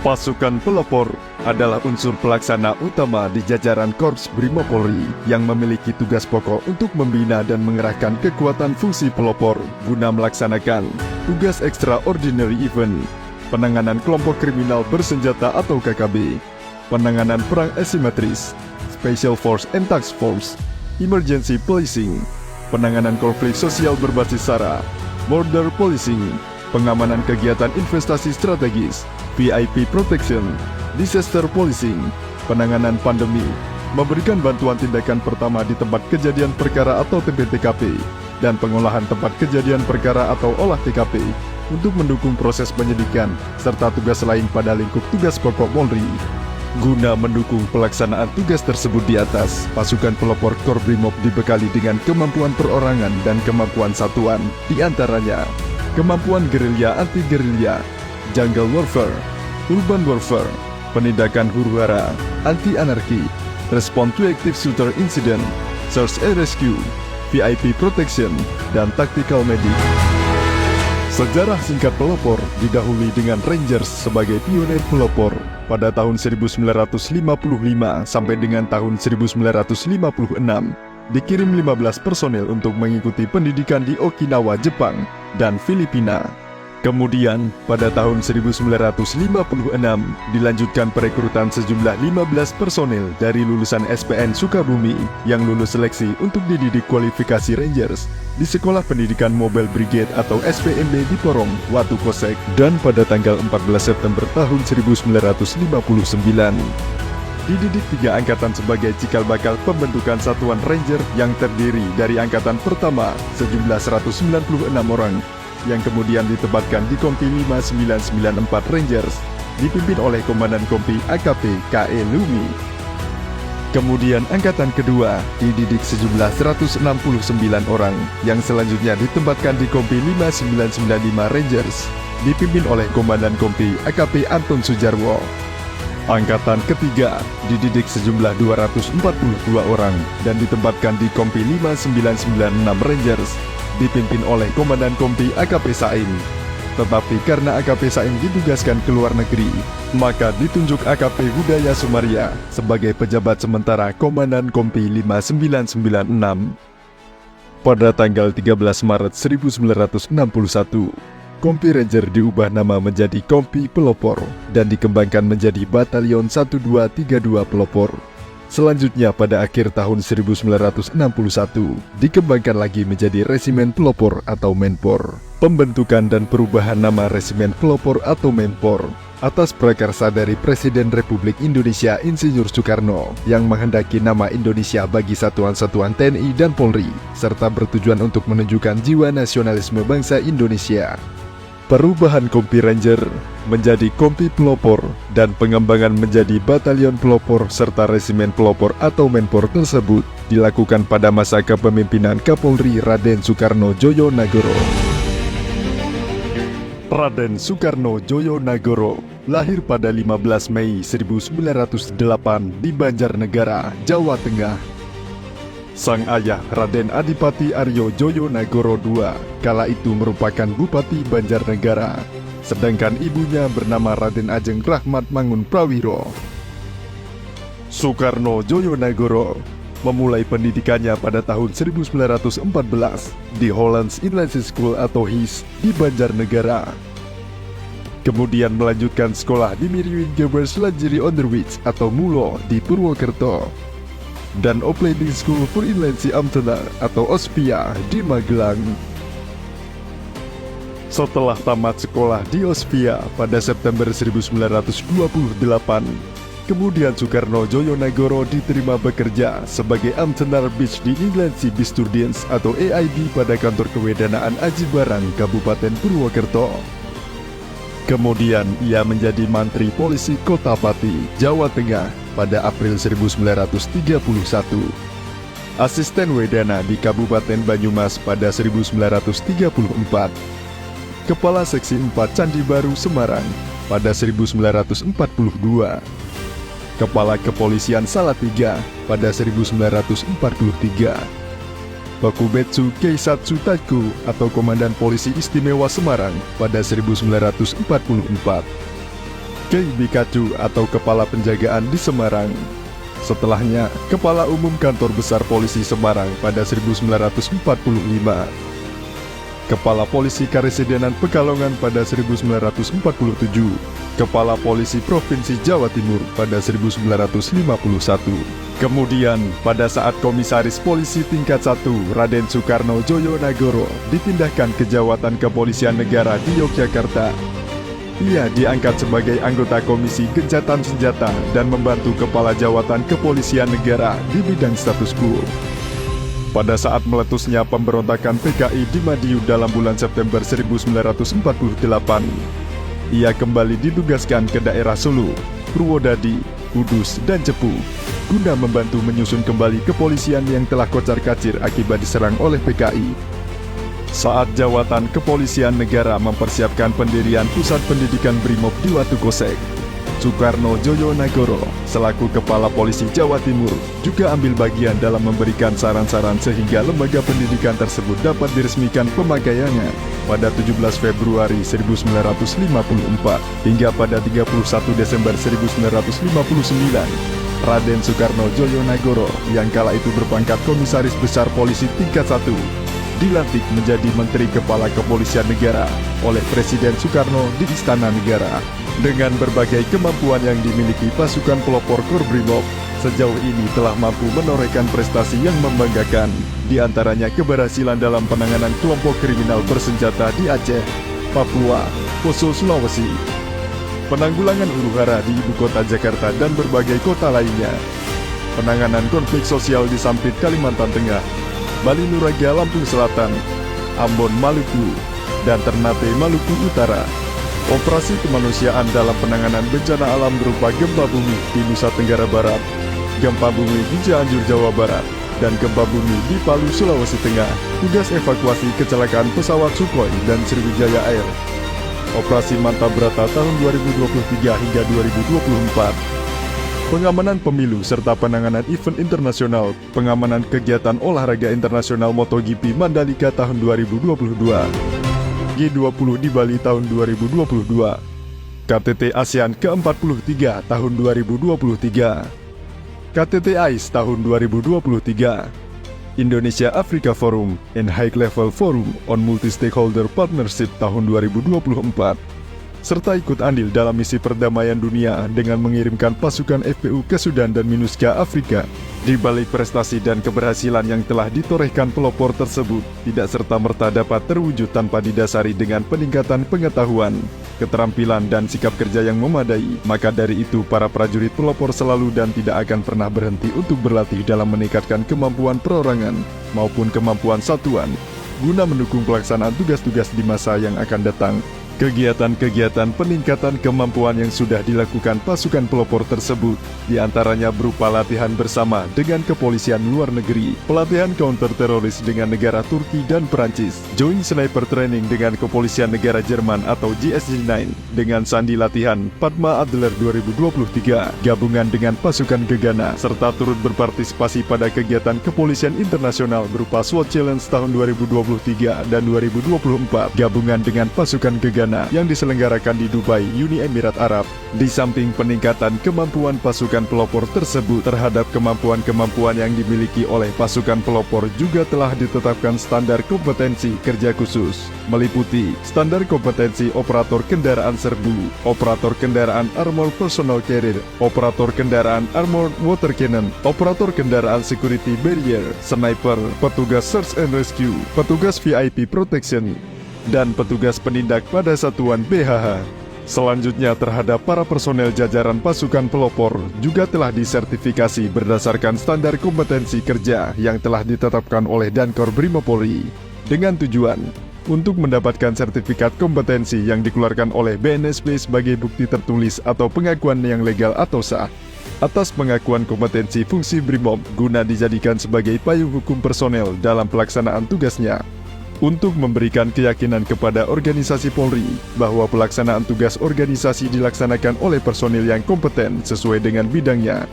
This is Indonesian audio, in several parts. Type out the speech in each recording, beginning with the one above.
Pasukan pelopor adalah unsur pelaksana utama di jajaran Korps Brimob Polri yang memiliki tugas pokok untuk membina dan mengerahkan kekuatan fungsi pelopor guna melaksanakan tugas extraordinary event, penanganan kelompok kriminal bersenjata atau KKB, penanganan perang asimetris, Special Force and Task Force, emergency policing, penanganan konflik sosial berbasis SARA, border policing, pengamanan kegiatan investasi strategis, VIP protection, disaster policing, penanganan pandemi, memberikan bantuan tindakan pertama di tempat kejadian perkara atau TPTKP, dan pengolahan tempat kejadian perkara atau olah TKP untuk mendukung proses penyidikan, serta tugas lain pada lingkup tugas pokok Polri. Guna mendukung pelaksanaan tugas tersebut di atas, pasukan pelopor Korbrimob dibekali dengan kemampuan perorangan dan kemampuan satuan, di antaranya kemampuan gerilya anti-gerilya, jungle warfare, urban warfare, penindakan huru-hara, anti-anarki, respond to active shooter incident, search and rescue, VIP protection, dan tactical medic. Sejarah singkat pelopor didahului dengan Rangers sebagai pionir pelopor pada tahun 1955 sampai dengan tahun 1956. Dikirim 15 personel untuk mengikuti pendidikan di Okinawa, Jepang, dan Filipina. Kemudian, pada tahun 1956, dilanjutkan perekrutan sejumlah 15 personel dari lulusan SPN Sukabumi yang lulus seleksi untuk dididik kualifikasi Rangers di Sekolah Pendidikan Mobile Brigade atau SPMB di Porong, Watu Kosek, dan pada tanggal 14 September tahun 1959. Dididik 3 angkatan sebagai cikal bakal pembentukan satuan Ranger yang terdiri dari angkatan pertama sejumlah 196 orang, yang kemudian ditempatkan di Kompi 5994 Rangers, dipimpin oleh Komandan Kompi AKP KE Lumi. Kemudian angkatan kedua dididik sejumlah 169 orang, yang selanjutnya ditempatkan di Kompi 5995 Rangers, dipimpin oleh Komandan Kompi AKP Anton Sujarwo. Angkatan ketiga dididik sejumlah 242 orang dan ditempatkan di Kompi 5996 Rangers, dipimpin oleh Komandan Kompi AKP Saim. Tetapi karena AKP Saim ditugaskan ke luar negeri, maka ditunjuk AKP Budaya Sumaria sebagai pejabat sementara Komandan Kompi 5996. Pada tanggal 13 Maret 1961, Kompi Ranger diubah nama menjadi Kompi Pelopor dan dikembangkan menjadi Batalion 1232 Pelopor. Selanjutnya pada akhir tahun 1961, dikembangkan lagi menjadi Resimen Pelopor atau Menpor. Pembentukan dan perubahan nama Resimen Pelopor atau Menpor atas prakarsa dari Presiden Republik Indonesia Insinyur Soekarno yang menghendaki nama Indonesia bagi satuan-satuan TNI dan Polri, serta bertujuan untuk menunjukkan jiwa nasionalisme bangsa Indonesia. Perubahan Kompi Ranger menjadi Kompi Pelopor dan pengembangan menjadi Batalion Pelopor serta Resimen Pelopor atau Menpor tersebut dilakukan pada masa kepemimpinan Kapolri Raden Soekarno Djojonagoro. Raden Soekarno Djojonagoro lahir pada 15 Mei 1908 di Banjarnegara, Jawa Tengah. Sang ayah Raden Adipati Aryo Djojonagoro II kala itu merupakan Bupati Banjarnegara, sedangkan ibunya bernama Raden Ajeng Rahmat Mangun Prawiro. Soekarno Djojonagoro memulai pendidikannya pada tahun 1914 di Hollands Inland School atau HIS di Banjarnegara. Kemudian melanjutkan sekolah di Miriwingebers Lajiri Onderwijs atau MULO di Purwokerto, dan Opleiding School voor Inlandse Ambtenaar atau OSPIA di Magelang. Setelah tamat sekolah di OSPIA pada September 1928, kemudian Soekarno Djojonagoro diterima bekerja sebagai Ambtenaar Beach di Inlandse Bestuurdienst atau EIB pada kantor kewedanaan Aji Barang, Kabupaten Purwokerto. Kemudian ia menjadi Mantri Polisi Kota Pati, Jawa Tengah pada April 1931. Asisten Wedana di Kabupaten Banyumas pada 1934. Kepala Seksi 4 Candi Baru Semarang pada 1942. Kepala Kepolisian Salatiga pada 1943. Bakubetsu Keisatsu Taku atau Komandan Polisi Istimewa Semarang pada 1944. KIBKACU atau Kepala Penjagaan di Semarang. Setelahnya, Kepala Umum Kantor Besar Polisi Semarang pada 1945. Kepala Polisi Karesidenan Pekalongan pada 1947, Kepala Polisi Provinsi Jawa Timur pada 1951. Kemudian, pada saat Komisaris Polisi Tingkat 1 Raden Soekarno Djojonagoro dipindahkan ke Jawatan Kepolisian Negara di Yogyakarta, ia diangkat sebagai anggota Komisi Gencatan Senjata dan membantu Kepala Jawatan Kepolisian Negara di bidang status quo. Pada saat meletusnya pemberontakan PKI di Madiun dalam bulan September 1948, ia kembali ditugaskan ke daerah Solo, Purwodadi, Kudus, dan Cepu guna membantu menyusun kembali kepolisian yang telah kocar-kacir akibat diserang oleh PKI. Saat Jawatan Kepolisian Negara mempersiapkan pendirian Pusat Pendidikan Brimob di Watu Kosek, Soekarno Djojonagoro selaku Kepala Polisi Jawa Timur juga ambil bagian dalam memberikan saran-saran sehingga lembaga pendidikan tersebut dapat diresmikan pemakaiannya pada 17 Februari 1954 hingga pada 31 Desember 1959. Raden Soekarno Djojonagoro yang kala itu berpangkat Komisaris Besar Polisi Tingkat 1 dilantik menjadi Menteri Kepala Kepolisian Negara oleh Presiden Soekarno di Istana Negara. Dengan berbagai kemampuan yang dimiliki pasukan pelopor Korbrimob, sejauh ini telah mampu menorehkan prestasi yang membanggakan, di antaranya keberhasilan dalam penanganan kelompok kriminal bersenjata di Aceh, Papua, Poso, Sulawesi, penanggulangan huru-hara di ibu kota Jakarta dan berbagai kota lainnya, penanganan konflik sosial di Sampit, Kalimantan Tengah, Bali Nuraga, Lampung Selatan, Ambon, Maluku, dan Ternate, Maluku Utara. Operasi kemanusiaan dalam penanganan bencana alam berupa gempa bumi di Nusa Tenggara Barat, gempa bumi di Cianjur, Jawa Barat, dan gempa bumi di Palu, Sulawesi Tengah. Tugas evakuasi kecelakaan pesawat Sukhoi dan Sriwijaya Air. Operasi Manta Brata tahun 2023 hingga 2024. Pengamanan pemilu serta penanganan event internasional, pengamanan kegiatan olahraga internasional MotoGP Mandalika tahun 2022, G20 di Bali tahun 2022, KTT ASEAN ke-43 tahun 2023, KTT AIS tahun 2023, Indonesia Africa Forum and High Level Forum on Multi-Stakeholder Partnership tahun 2024, serta ikut andil dalam misi perdamaian dunia dengan mengirimkan pasukan FPU ke Sudan dan MINUSCA Afrika. Di balik prestasi dan keberhasilan yang telah ditorehkan pelopor tersebut, tidak serta-merta dapat terwujud tanpa didasari dengan peningkatan pengetahuan, keterampilan, dan sikap kerja yang memadai. Maka dari itu, para prajurit pelopor selalu dan tidak akan pernah berhenti untuk berlatih dalam meningkatkan kemampuan perorangan maupun kemampuan satuan, guna mendukung pelaksanaan tugas-tugas di masa yang akan datang. Kegiatan-kegiatan peningkatan kemampuan yang sudah dilakukan pasukan pelopor tersebut, diantaranya berupa latihan bersama dengan kepolisian luar negeri, pelatihan counter teroris dengan negara Turki dan Perancis, joint sniper training dengan kepolisian negara Jerman atau GSG-9, dengan sandi latihan Padma Adler 2023, gabungan dengan pasukan Gegana, serta turut berpartisipasi pada kegiatan kepolisian internasional berupa SWAT Challenge tahun 2023 dan 2024, gabungan dengan pasukan Gegana yang diselenggarakan di Dubai, Uni Emirat Arab. Di samping peningkatan kemampuan pasukan pelopor tersebut terhadap kemampuan-kemampuan yang dimiliki oleh pasukan pelopor juga telah ditetapkan standar kompetensi kerja khusus, meliputi standar kompetensi operator kendaraan serbu, operator kendaraan armor personal carrier, operator kendaraan armored water cannon, operator kendaraan security barrier, sniper, petugas search and rescue, petugas VIP protection, dan petugas penindak pada satuan BHH. Selanjutnya terhadap para personel jajaran pasukan pelopor juga telah disertifikasi berdasarkan standar kompetensi kerja yang telah ditetapkan oleh Dankor Brimob Polri, dengan tujuan untuk mendapatkan sertifikat kompetensi yang dikeluarkan oleh BNSP sebagai bukti tertulis atau pengakuan yang legal atau sah atas pengakuan kompetensi fungsi Brimob guna dijadikan sebagai payung hukum personel dalam pelaksanaan tugasnya. Untuk memberikan keyakinan kepada organisasi Polri bahwa pelaksanaan tugas organisasi dilaksanakan oleh personil yang kompeten sesuai dengan bidangnya.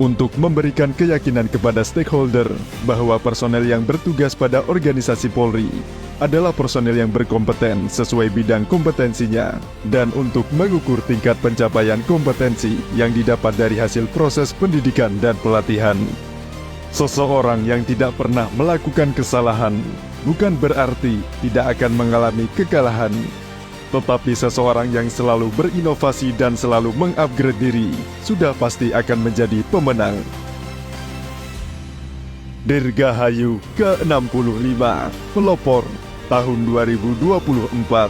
untuk memberikan keyakinan kepada stakeholder bahwa personel yang bertugas pada organisasi Polri adalah personel yang berkompeten sesuai bidang kompetensinya, dan untuk mengukur tingkat pencapaian kompetensi yang didapat dari hasil proses pendidikan dan pelatihan. Seseorang yang tidak pernah melakukan kesalahan bukan berarti tidak akan mengalami kekalahan, tetapi seseorang yang selalu berinovasi dan selalu mengupgrade diri sudah pasti akan menjadi pemenang. Dirgahayu ke-65 Pelopor tahun 2024.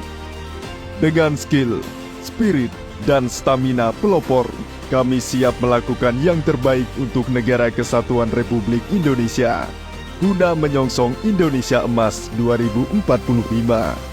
Dengan skill, spirit, dan stamina pelopor, kami siap melakukan yang terbaik untuk Negara Kesatuan Republik Indonesia guna menyongsong Indonesia Emas 2045.